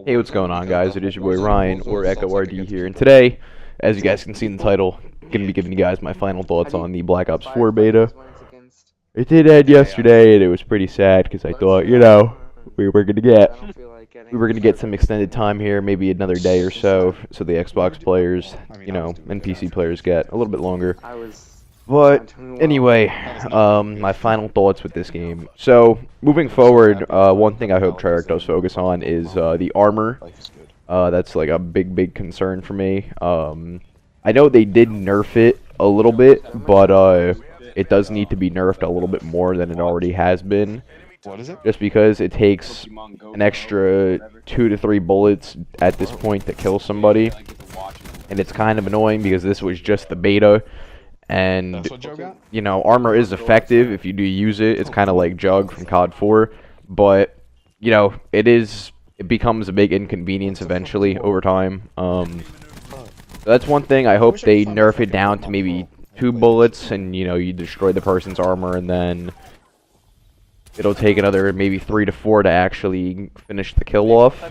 Hey, what's going on, guys? It is your boy Ryan, or Echo RD here, and today, as you guys can see in the title, I'm going to be giving you guys my final thoughts on the Black Ops 4 beta. It did end yesterday, and it was pretty sad, because I thought, we were going to get some extended time here, maybe another day or so the Xbox players, and PC players get a little bit longer. But anyway, my final thoughts with this game. So, moving forward, one thing I hope Treyarch does focus on is the armor. That's like a big concern for me. I know they did nerf it a little bit, but it does need to be nerfed a little bit more than it already has been. What is it? Just because it takes an extra 2 to 3 bullets at this point to kill somebody. And it's kind of annoying because this was just the beta. And, armor is effective if you do use it. It's kind of like Jug from COD 4. But, it becomes a big inconvenience eventually over time. So that's one thing. I hope they nerf it down to maybe 2 bullets and, you destroy the person's armor, and then it'll take another maybe 3 to 4 to actually finish the kill off.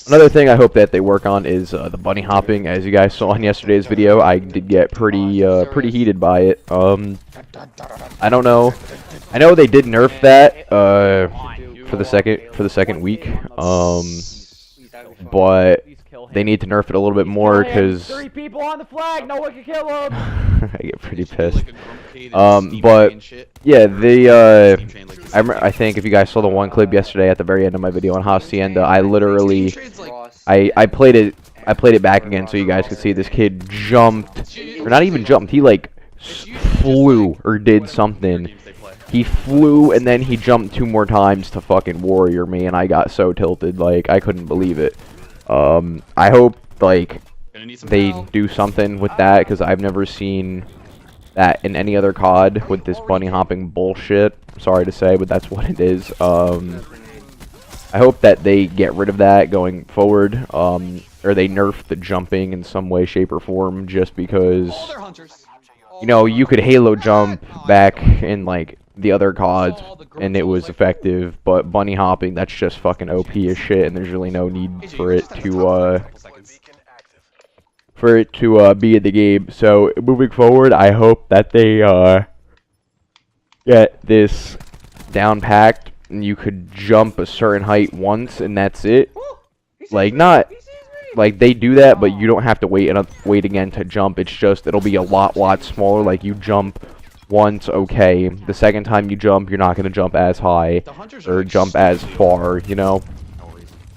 Another thing I hope that they work on is the bunny hopping. As you guys saw in yesterday's video, I did get pretty heated by it. I don't know. I know they did nerf that for the second week. But they need to nerf it a little bit more because 3 people on the flag, no one can kill them. I get pretty pissed. But yeah, I think if you guys saw the one clip yesterday at the very end of my video on Hacienda, I literally I played it back again so you guys could see this kid jumped, or not even jumped, he like flew or did something. He flew and then he jumped 2 more times to fucking warrior me, and I got so tilted, like I couldn't believe it. I hope like they do something with that, because I've never seen that in any other COD with this bunny hopping bullshit. Sorry to say, but that's what it is. I hope that they get rid of that going forward, or they nerf the jumping in some way, shape, or form, just because, you could Halo jump back in like the other CODs and it was effective, but bunny hopping, that's just fucking OP as shit, and there's really no need for it to be in the game. So moving forward, I hope that they get this down packed and you could jump a certain height once and that's it. Like, not like they do that, but you don't have to wait again to jump. It's just it'll be a lot smaller. Like, you jump once, okay. The second time you jump, you're not going to jump as high or jump as far,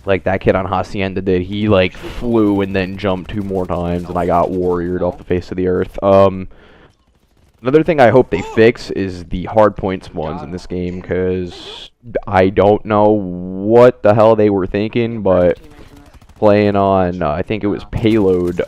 like that kid on Hacienda did. He like flew and then jumped 2 more times, and I got warriored off the face of the earth. Another thing I hope they fix is the hardpoint spawns in this game, because I don't know what the hell they were thinking, but playing on, I think it was Payload,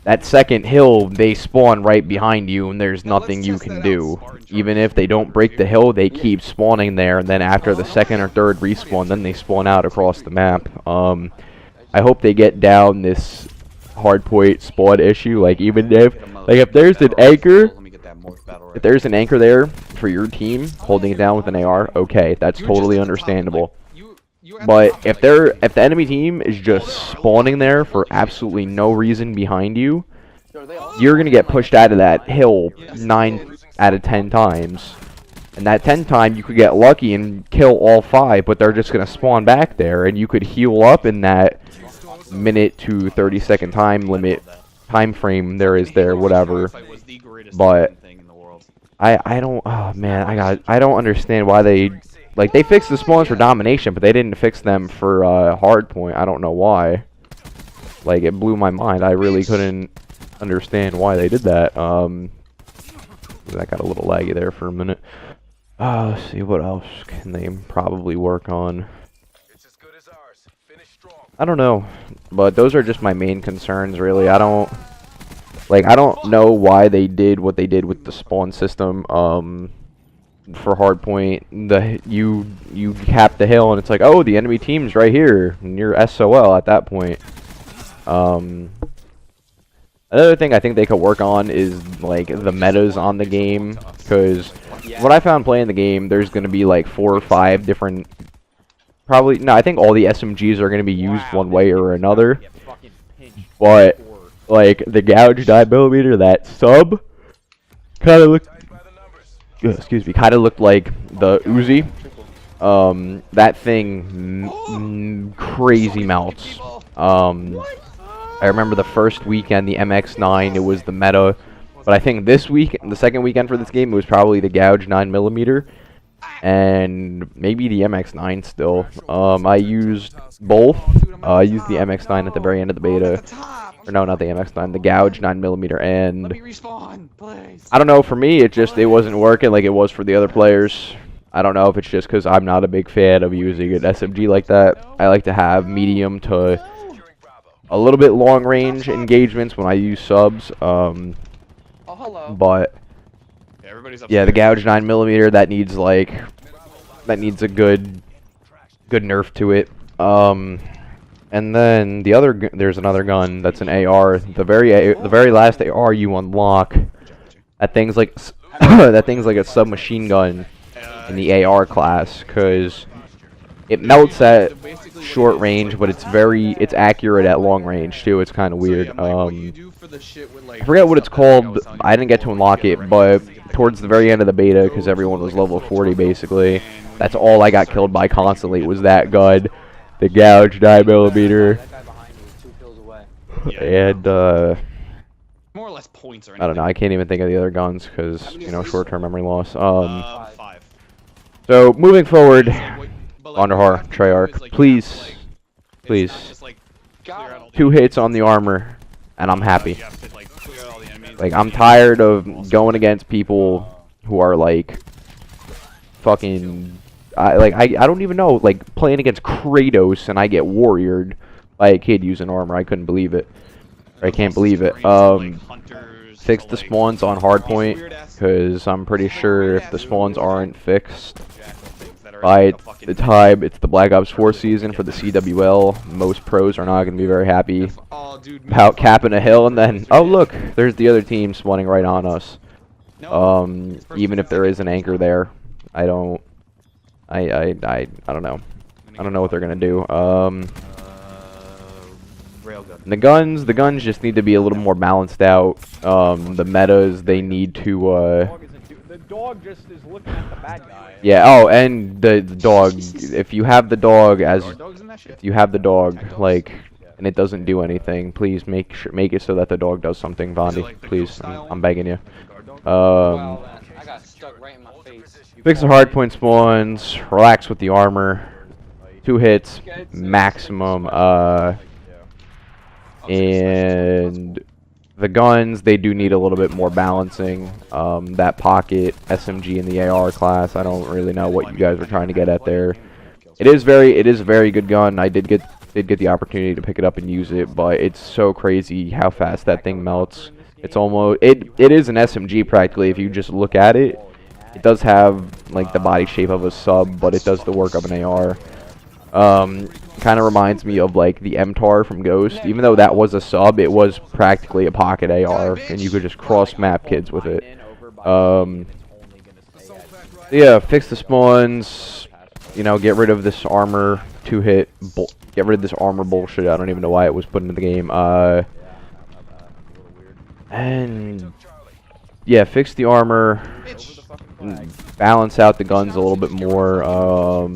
that second hill, they spawn right behind you, and there's nothing you can do. Even if they don't break the hill, they keep spawning there, and then after the second or third respawn, then they spawn out across the map. I hope they get down this hardpoint spawn issue. Like, even if there's an anchor there for your team holding it down with an AR, okay, that's totally understandable. But if the enemy team is just spawning there for absolutely no reason behind you, you're going to get pushed out of that hill 9 out of 10 times. And that 10th time, you could get lucky and kill all 5, but they're just going to spawn back there, and you could heal up in that minute to 30-second time frame there, whatever. But I don't, oh man, I don't understand why they fixed the spawns for domination, but they didn't fix them for hardpoint. I don't know why. Like, it blew my mind. I really couldn't understand why they did that. That got a little laggy there for a minute. Let's see, what else can they probably work on? I don't know, but those are just my main concerns, really. I don't know why they did what they did with the spawn system. For hardpoint, you cap the hill and it's like, oh, the enemy team's right here, and you're SOL at that point. Another thing I think they could work on is like the metas on the game, because what I found playing the game, there's going to be like 4 or 5 different probably no. I think all the SMGs are gonna be used one way or another. But like the gouge 9mm, that sub kind of looked. Excuse me, kind of looked like the Uzi. That thing crazy melts. I remember the first weekend, the MX9, it was the meta. But I think this week, the second weekend for this game, it was probably the gouge 9mm. And maybe the MX9 still. I used both. I used the MX9 at the very end of the beta. Or no, not the MX9, the gouge 9mm. And I don't know, for me, it wasn't working like it was for the other players. I don't know if it's just because I'm not a big fan of using an SMG like that. I like to have medium to a little bit long range engagements when I use subs. But yeah, the gouge 9mm, that needs a good nerf to it. And then there's another gun that's an AR. The very last AR you unlock, that thing's like a submachine gun in the AR class, because it melts at short range, but it's accurate at long range too. It's kind of weird. I forget what it's called. I didn't get to unlock it, but towards the very end of the beta, because everyone was level 40 basically, that's all I got killed by constantly was that gun, the gouge 9mm. And more or less points or anything. I don't know. I can't even think of the other guns because short-term memory loss. So moving forward, Underhar, Treyarch, please, 2 hits on the armor, and I'm happy. Like, I'm tired of going against people who are like fucking. I don't even know, like playing against Kratos and I get warriored by a kid using armor. I couldn't believe it. I can't believe it. Fix the spawns on hardpoint, because I'm pretty sure if the spawns aren't fixed by the time it's the Black Ops 4 season for the CWL, most pros are not going to be very happy about capping a hill and then, oh look, there's the other team spawning right on us. Even if there is an anchor there, I don't know. I don't know what they're going to do. The guns just need to be a little more balanced out. The metas, they need to, The dog just is looking at the bad guy. yeah, oh, and the dog, if you have the dog like, and it doesn't do anything, please make it so that the dog does something, Vondi. Please, I'm begging you. I got stuck right in my face. Fix the hardpoint spawns, relax with the armor, 2 hits, maximum, and the guns, they do need a little bit more balancing. That pocket SMG in the AR class, I don't really know what you guys were trying to get at there. It is a very good gun. I did get the opportunity to pick it up and use it, but it's so crazy how fast that thing melts. It's almost it is an SMG practically if you just look at it. It does have like the body shape of a sub, but it does the work of an AR. Kind of reminds me of like the MTAR from Ghost. Even though that was a sub, it was practically a pocket AR, and you could just cross map kids with it. Yeah, fix the spawns. You know, get rid of this armor 2-hit. Get rid of this armor bullshit. I don't even know why it was put into the game. And yeah, fix the armor. Balance out the guns a little bit more.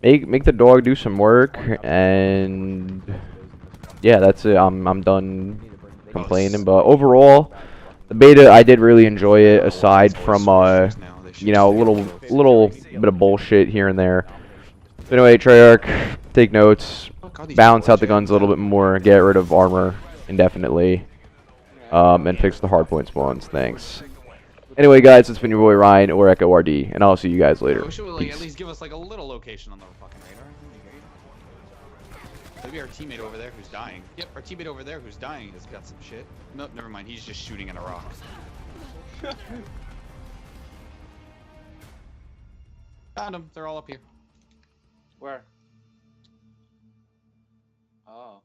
Make the dog do some work, and yeah, that's it. I'm done complaining. But overall, the beta, I did really enjoy it. Aside from you know, a little bit of bullshit here and there. But anyway, Treyarch, take notes. Balance out the guns a little bit more. Get rid of armor indefinitely. And fix the hardpoint spawns. Thanks. Anyway, guys, it's been your boy Ryan or Echo RD, and I'll see you guys later. Wish it would like, at Peace. least give us like a little location on the fucking radar. Maybe our teammate over there who's dying. Yep, our teammate over there who's dying has got some shit. Nope, never mind. He's just shooting at a rock. Found them. They're all up here. Where? Oh.